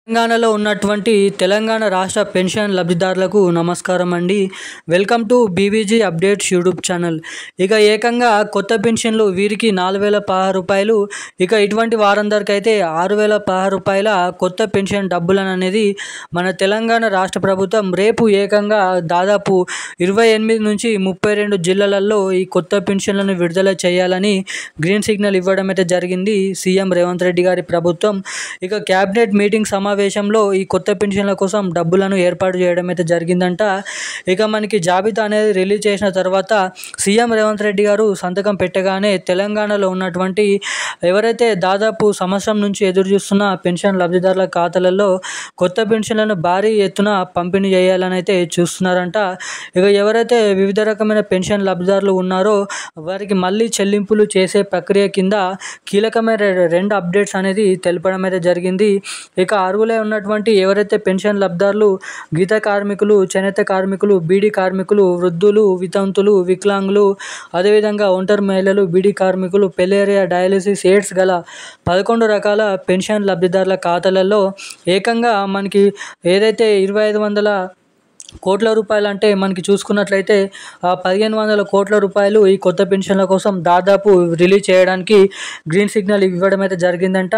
తెలంగాణలో ఉన్నటువంటి తెలంగాణ రాష్ట్ర పెన్షన్ లబ్ధిదారులకు నమస్కారం అండి. Welcome to BBG updates YouTube channel. ఇక ఏకంగా కొత్త పెన్షన్లు వీరికి 4,016 రూపాయలు, ఇక ఇటువంటి వారందరికైతే 6,016 రూపాయల కొత్త పెన్షన్ డబ్బులను అనేది మన తెలంగాణ రాష్ట్ర ప్రభుత్వం రేపు ఏకంగా దాదాపు 28 నుంచి 32 జిల్లాలలో ఈ కొత్త పెన్షన్లను విడుదల చేయాలని గ్రీన్ సిగ్నల్ ఇవ్వడం అయితే జరిగింది సీఎం రేవంత్ రెడ్డి గారి ప్రభుత్వం. ఇక క్యాబినెట్ మీటింగ్ సమావేశంలో ఈ కొత్త పెన్షన్ల కోసం డబ్బులను ఏర్పాటు చేయడం అయితే జరిగిందంట. ఇక మనకి జాబితా అనేది రిలీజ్ చేసిన తర్వాత సీఎం రేవంత్ రెడ్డి గారు సంతకం పెట్టగానే తెలంగాణలో ఉన్నటువంటి ఎవరైతే దాదాపు సంవత్సరం నుంచి ఎదురు చూస్తున్న పెన్షన్ లబ్ధిదారుల ఖాతాలలో కొత్త పెన్షన్లను భారీ ఎత్తున పంపిణీ చేయాలని అయితే చూస్తున్నారంట. ఇక ఎవరైతే వివిధ రకమైన పెన్షన్ లబ్ధిదారులు ఉన్నారో వారికి మళ్ళీ చెల్లింపులు చేసే ప్రక్రియ కింద కీలకమైన రెండు అప్డేట్స్ అనేది తెలపడం అయితే జరిగింది. ఇక అర్హులై ఉన్నటువంటి ఎవరైతే పెన్షన్ లబ్ధిదారులు గీత కార్మికులు, చేనేత కార్మికులు, బీడీ కార్మికులు, వృద్ధులు, వితంతులు, వికలాంగులు, అదేవిధంగా ఒంటరి మహిళలు, బీడీ కార్మికులు, పెలేరియా, డయాలిసిస్, ఎయిడ్స్ గల 11 రకాల పెన్షన్ లబ్ధిదారుల ఖాతాలలో ఏకంగా మనకి ఏదైతే 2,500 కోట్ల రూపాయలు అంటే మనకి చూసుకున్నట్లయితే 1,500 కోట్ల రూపాయలు ఈ కొత్త పెన్షన్ల కోసం దాదాపు రిలీజ్ చేయడానికి గ్రీన్ సిగ్నల్ ఇవ్వడం అయితే జరిగిందంట.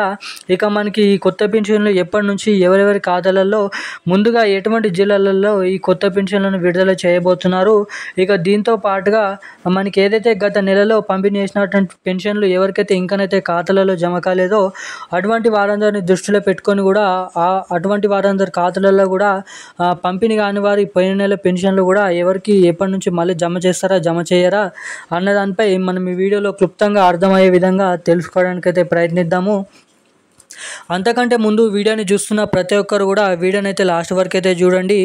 ఇక మనకి ఈ కొత్త పెన్షన్లు ఎప్పటి నుంచి ఎవరెవరి ఖాతాలలో ముందుగా ఎటువంటి జిల్లాలలో ఈ కొత్త పెన్షన్లను విడుదల చేయబోతున్నారు. ఇక దీంతో పాటుగా మనకి ఏదైతే గత నెలలో పంపిణీ చేసినటువంటి పెన్షన్లు ఎవరికైతే ఇంకనైతే ఖాతాలలో జమ కాలేదో అటువంటి వారందరిని దృష్టిలో పెట్టుకొని కూడా అటువంటి వారందరి ఖాతాలలో కూడా పంపిణీ కాని వారి పోయిన నెల పెన్షన్లు కూడా ఎవరికి ఎప్పటి నుంచి మళ్ళీ జమ చేస్తారా, జమ చేయరా అన్న దానిపై మనం ఈ వీడియోలో క్లుప్తంగా అర్థమయ్యే విధంగా తెలుసుకోవడానికైతే ప్రయత్నిద్దాము. అంతకంటే ముందు వీడియోని చూస్తున్న ప్రతి ఒక్కరు కూడా వీడియోని అయితే లాస్ట్ వరకు అయితే చూడండి.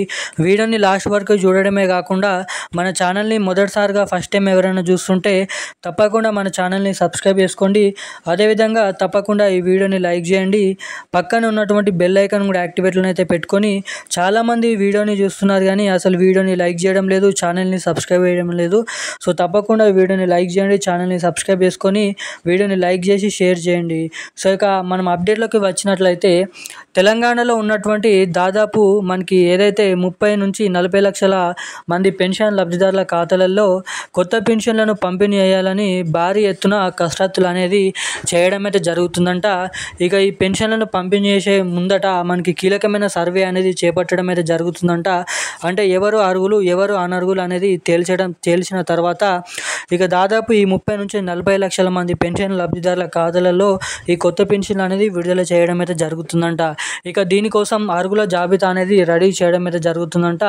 వీడియోని లాస్ట్ వరకు చూడడమే కాకుండా మన ఛానల్ని మొదటిసారిగా ఫస్ట్ టైం ఎవరైనా చూస్తుంటే తప్పకుండా మన ఛానల్ని సబ్స్క్రైబ్ చేసుకోండి. అదేవిధంగా తప్పకుండా ఈ వీడియోని లైక్ చేయండి. పక్కన ఉన్నటువంటి బెల్ ఐకాన్ కూడా యాక్టివేట్లో అయితే పెట్టుకొని చాలామంది వీడియోని చూస్తున్నారు కానీ అసలు వీడియోని లైక్ చేయడం లేదు, ఛానల్ని సబ్స్క్రైబ్ చేయడం లేదు. సో తప్పకుండా ఈ వీడియోని లైక్ చేయండి, ఛానల్ని సబ్స్క్రైబ్ చేసుకొని వీడియోని లైక్ చేసి షేర్ చేయండి. సో ఇక మనం అప్డేట్లోకి వచ్చినట్లయితే తెలంగాణలో ఉన్నటువంటి దాదాపు మనకి ఏదైతే 30 నుంచి 40 లక్షల మంది పెన్షన్ లబ్ధిదారుల ఖాతాలలో కొత్త పెన్షన్లను పంపిణీ చేయాలని భారీ ఎత్తున కసరత్తులు అనేది చేయడం అయితే జరుగుతుందంట. ఇక ఈ పెన్షన్లను పంపిణీ చేసే ముందట మనకి కీలకమైన సర్వే అనేది చేపట్టడం అయితే జరుగుతుందంట. అంటే ఎవరు అర్హులు ఎవరు అనర్హులు అనేది తేల్చిన తర్వాత ఇక దాదాపు ఈ 30 నుంచి 40 లక్షల మంది పెన్షన్ లబ్ధిదారుల ఖాతాలలో ఈ కొత్త పెన్షన్ అనేది విడుదల చేయడం అయితే జరుగుతుందంట. ఇక దీనికోసం అర్హుల జాబితా అనేది రెడీ చేయడం అయితే జరుగుతుందంట.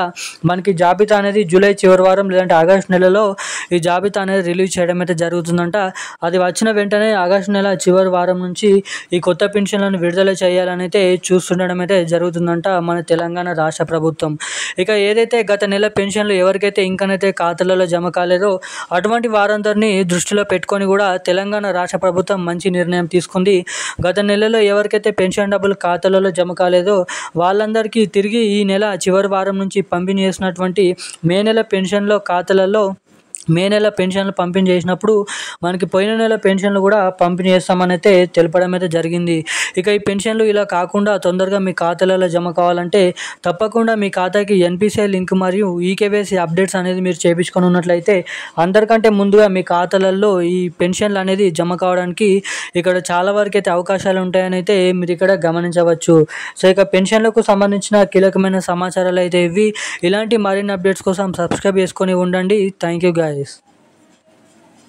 మనకి జాబితా అనేది జూలై చివరి వారం లేదంటే ఆగస్టు నెలలో ఈ జాబితా అనేది రిలీజ్ చేయడం అయితే జరుగుతుందంట. అది వచ్చిన వెంటనే ఆగస్టు నెల చివరి వారం నుంచి ఈ కొత్త పెన్షన్లను విడుదల చేయాలని అయితే చూస్తుండడం అయితే జరుగుతుందంట మన తెలంగాణ రాష్ట్ర ప్రభుత్వం. ఇక ఏదైతే గత నెల పెన్షన్లు ఎవరికైతే ఇంకనైతే ఖాతాలలో జమ కాలేదో అటువంటి వారందరినీ దృష్టిలో పెట్టుకొని కూడా తెలంగాణ రాష్ట్ర ప్రభుత్వం మంచి నిర్ణయం తీసుకుంది. గత నెలలో ఎవరికైతే పెన్షన్ డబ్బులు ఖాతాలలో జమ కాలేదో వాళ్ళందరికీ తిరిగి ఈ నెల చివరి వారం నుంచి పంపిణీ చేసినటువంటి మే నెల పెన్షన్లు పంపిణీ చేసినప్పుడు మనకి పోయిన నెల పెన్షన్లు కూడా పంపిణీ చేస్తామని అయితే తెలపడం అయితే జరిగింది. ఇక ఈ పెన్షన్లు ఇలా కాకుండా తొందరగా మీ ఖాతాలలో జమ కావాలంటే తప్పకుండా మీ ఖాతాకి ఎన్పిసిఐ లింక్ మరియు ఈకేవైసీ అప్డేట్స్ అనేది మీరు చేయించుకొని ఉన్నట్లయితే అందరికంటే ముందుగా మీ ఖాతాలలో ఈ పెన్షన్లు అనేది జమ కావడానికి ఇక్కడ చాలా వరకు అయితే అవకాశాలు ఉంటాయని అయితే మీరు ఇక్కడ గమనించవచ్చు. సో ఇక పెన్షన్లకు సంబంధించిన కీలకమైన సమాచారాలు అయితే ఇవి. ఇలాంటి మరిన్ని అప్డేట్స్ కోసం సబ్స్క్రైబ్ చేసుకొని ఉండండి. Thank you guys.